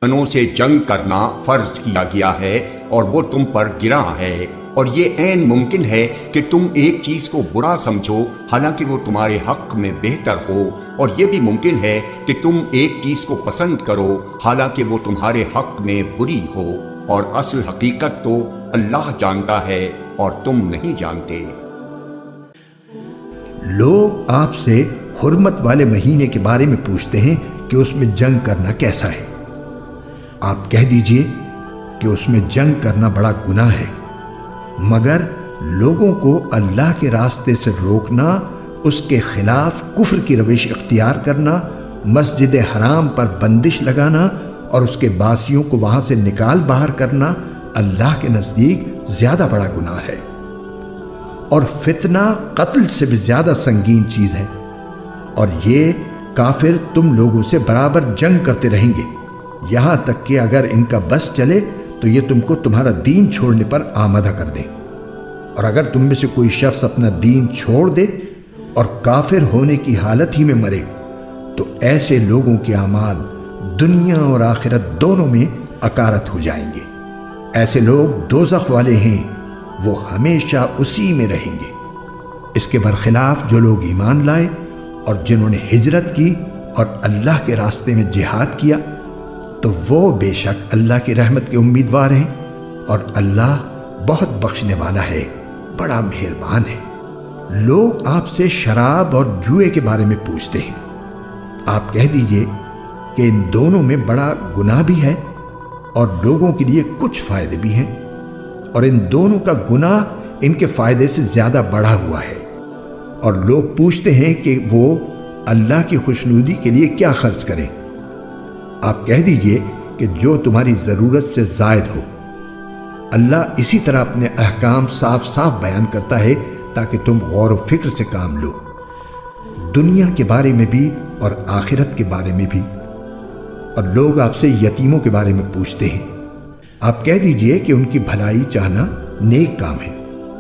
دشمنوں سے جنگ کرنا فرض کیا گیا ہے اور وہ تم پر گراں ہے، اور یہ عین ممکن ہے کہ تم ایک چیز کو برا سمجھو حالانکہ وہ تمہارے حق میں بہتر ہو، اور یہ بھی ممکن ہے کہ تم ایک چیز کو پسند کرو حالانکہ وہ تمہارے حق میں بری ہو، اور اصل حقیقت تو اللہ جانتا ہے اور تم نہیں جانتے۔ لوگ آپ سے حرمت والے مہینے کے بارے میں پوچھتے ہیں کہ اس میں جنگ کرنا کیسا ہے۔ آپ کہہ دیجئے کہ اس میں جنگ کرنا بڑا گناہ ہے، مگر لوگوں کو اللہ کے راستے سے روکنا، اس کے خلاف کفر کی روش اختیار کرنا، مسجد حرام پر بندش لگانا اور اس کے باسیوں کو وہاں سے نکال باہر کرنا اللہ کے نزدیک زیادہ بڑا گناہ ہے، اور فتنہ قتل سے بھی زیادہ سنگین چیز ہے، اور یہ کافر تم لوگوں سے برابر جنگ کرتے رہیں گے یہاں تک کہ اگر ان کا بس چلے تو یہ تم کو تمہارا دین چھوڑنے پر آمادہ کر دیں، اور اگر تم میں سے کوئی شخص اپنا دین چھوڑ دے اور کافر ہونے کی حالت ہی میں مرے تو ایسے لوگوں کے اعمال دنیا اور آخرت دونوں میں اکارت ہو جائیں گے۔ ایسے لوگ دوزخ والے ہیں، وہ ہمیشہ اسی میں رہیں گے۔ اس کے برخلاف جو لوگ ایمان لائے اور جنہوں نے ہجرت کی اور اللہ کے راستے میں جہاد کیا تو وہ بے شک اللہ کی رحمت کے امیدوار ہیں، اور اللہ بہت بخشنے والا ہے، بڑا مہربان ہے۔ لوگ آپ سے شراب اور جوئے کے بارے میں پوچھتے ہیں۔ آپ کہہ دیجئے کہ ان دونوں میں بڑا گناہ بھی ہے اور لوگوں کے لیے کچھ فائدے بھی ہیں، اور ان دونوں کا گناہ ان کے فائدے سے زیادہ بڑھا ہوا ہے۔ اور لوگ پوچھتے ہیں کہ وہ اللہ کی خوشنودی کے لیے کیا خرچ کریں۔ آپ کہہ دیجئے کہ جو تمہاری ضرورت سے زائد ہو۔ اللہ اسی طرح اپنے احکام صاف صاف بیان کرتا ہے تاکہ تم غور و فکر سے کام لو، دنیا کے بارے میں بھی اور آخرت کے بارے میں بھی۔ اور لوگ آپ سے یتیموں کے بارے میں پوچھتے ہیں۔ آپ کہہ دیجئے کہ ان کی بھلائی چاہنا نیک کام ہے،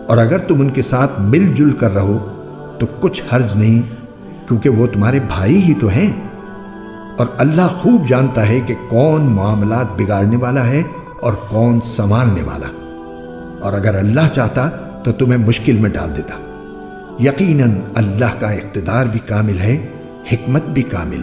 اور اگر تم ان کے ساتھ مل جل کر رہو تو کچھ حرج نہیں، کیونکہ وہ تمہارے بھائی ہی تو ہیں، اور اللہ خوب جانتا ہے کہ کون معاملات بگاڑنے والا ہے اور کون سنوارنے والا، اور اگر اللہ چاہتا تو تمہیں مشکل میں ڈال دیتا۔ یقیناً اللہ کا اقتدار بھی کامل ہے، حکمت بھی کامل۔